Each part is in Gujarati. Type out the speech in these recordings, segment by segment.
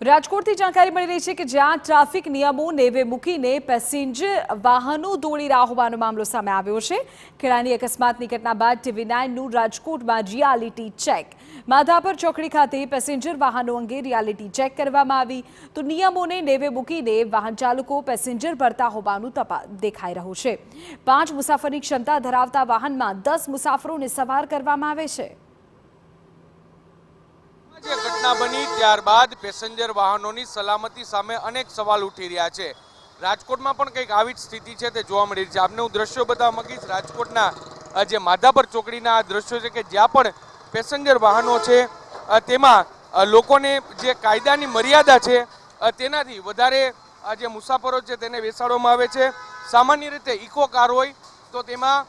રાજકોટથી જાણકારી મળી રહી છે કે જ્યાં ટ્રાફિક નિયમો નેવે મૂકીને પેસેન્જર વાહનો દોડી રહ્યા હોવાનો મામલો સામે આવ્યો છે। ખેડાની અકસ્માતની ઘટના બાદ TV9નું રાજકોટમાં રિયાલિટી ચેક। માધાપર ચોકડી ખાતે પેસેન્જર વાહનો અંગે રિયાલિટી ચેક કરવામાં આવી તો નિયમોને નેવે મૂકીને વાહન ચાલકો પેસેન્જર ભરતા હોવાનું દેખાઈ રહ્યું છે। 5 મુસાફરની ક્ષમતા ધરાવતા વાહનમાં 10 મુસાફરોને સવાર કરવામાં આવે છે। જે ઘટના બની ત્યારબાદ પેસેન્જર વાહનોની સલામતી સામે અનેક સવાલ ઉઠી રહ્યા છે। રાજકોટમાં પણ કંઈક આવી જ સ્થિતિ છે તે જોવા મળી રહી છે। આપને હું દ્રશ્યો બતાવવા માંગીશ રાજકોટના જે માધાપર ચોકડીના આ દ્રશ્યો છે કે જ્યાં પણ પેસેન્જર વાહનો છે તેમાં લોકોને જે કાયદાની મર્યાદા છે તેનાથી વધારે જે મુસાફરો છે તેને બેસાડવામાં આવે છે। સામાન્ય રીતે ઇકો કાર હોય તો તેમાં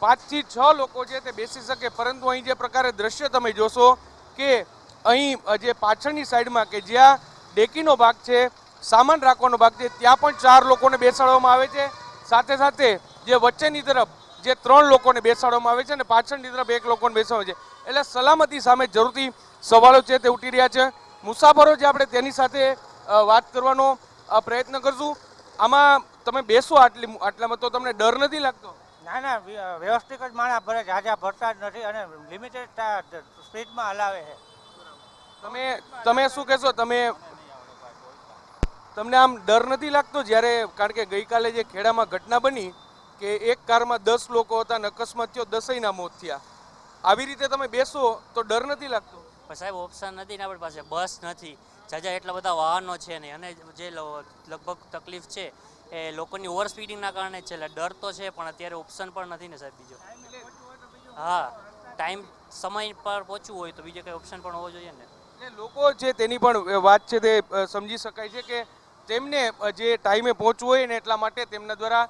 5 થી 6 લોકો છે તે બેસી શકે, પરંતુ અહીં જે પ્રકારે દ્રશ્ય તમે જોશો કે અહીં જે પાછળની સાઈડમાં કે જ્યાં ડેકીનો ભાગ છે, સામાન રાખવાનો ભાગ છે, ત્યાં પણ 4 લોકોને બેસાડવામાં આવે છે। સાથે સાથે જે વચ્ચેની તરફ જે 3 લોકોને બેસાડવામાં આવે છે અને પાછળની તરફ 1 લોકોને બેસાડવામાં આવે છે। એટલે સલામતી સામે જરૂરી સવાલો છે તે ઉઠી રહ્યા છે। મુસાફરો જે આપણે તેની સાથે વાત કરવાનો પ્રયત્ન કરશું। આમાં તમે બેસો આટલામાં તો તમને ડર નથી લાગતો? ના, વ્યવસ્થિત જ માણસ ભરે, જાજા ભરતા જ નથી અને લિમિટેડ સ્પીડમાં હલાવે છે। તમે શું કહેશો? તમને આમ ડર નથી લાગતો જ્યારે, કારણ કે ગઈકાલે જે ખેડામાં ઘટના બની કે એક કારમાં 10 લોકો હતા અને અકસ્માત થયો, 10ના મોત થયા, આવી રીતે તમે બેસો તો ડર નથી લાગતો? સાહેબ ઓપ્શન નથી ને આપણી પાસે, બસ નથી, જાજા એટલા બધા વાહનો છે નહીં, અને જે લગભગ તકલીફ છે એ લોકોની ઓવર સ્પીડિંગના કારણે છે। એટલે ડર તો છે પણ અત્યારે ઓપ્શન પણ નથી ને સાહેબ બીજો। હા, ટાઈમ સમય પર પહોંચવું હોય તો બીજો કંઈ ઓપ્શન પણ હોવો જોઈએ ને। લોકો છે તેની પણ વાત છે તે સમજી શકાય છે કે તેમને જે ટાઈમે પહોંચવું હોય ને એટલા માટે તેમના દ્વારા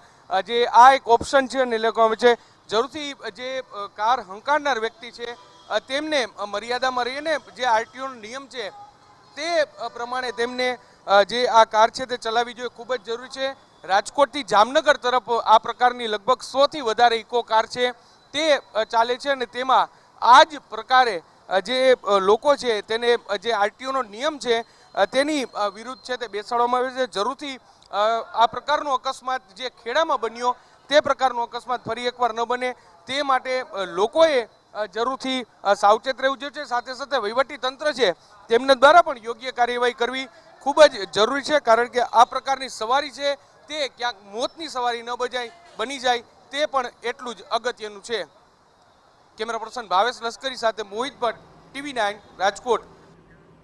જે આ એક ઓપ્શન છે ને લેવામાં આવે છે। જરૂરથી જે કાર હંકારનાર વ્યક્તિ છે તેમને મર્યાદામાં રહીને જે આરટીઓનો નિયમ છે તે પ્રમાણે તેમને જે આ કાર છે તે ચલાવવી જોઈએ, ખૂબ જ જરૂરી છે। રાજકોટથી જામનગર તરફ આ પ્રકારની લગભગ 100થી વધારે ઇકો કાર છે તે ચાલે છે અને તેમાં આ જ પ્રકારે જે લોકો છે તેને જે આરટીઓનો નિયમ છે તેની વિરુદ્ધ છે તે બેસાડવામાં આવે છે। જરૂરથી આ પ્રકારનો અકસ્માત જે ખેડામાં બન્યો તે પ્રકારનો અકસ્માત ફરી એકવાર ન બને તે માટે લોકોએ જરૂરથી સાવચેત રહેવું જોઈએ। સાથે સાથે વહીવટી તંત્ર છે તેમના દ્વારા પણ યોગ્ય કાર્યવાહી કરવી ખૂબ જ જરૂરી છે, કારણ કે આ પ્રકારની સવારી છે તે ક્યાંક મોતની સવારી ન બની જાય તે પણ એટલું જ અગત્યનું છે। કેમેરા પર્સન ભાવેશ લશ્કરી સાથે મોહિત ભટ્ટ, TV9 રાજકોટ।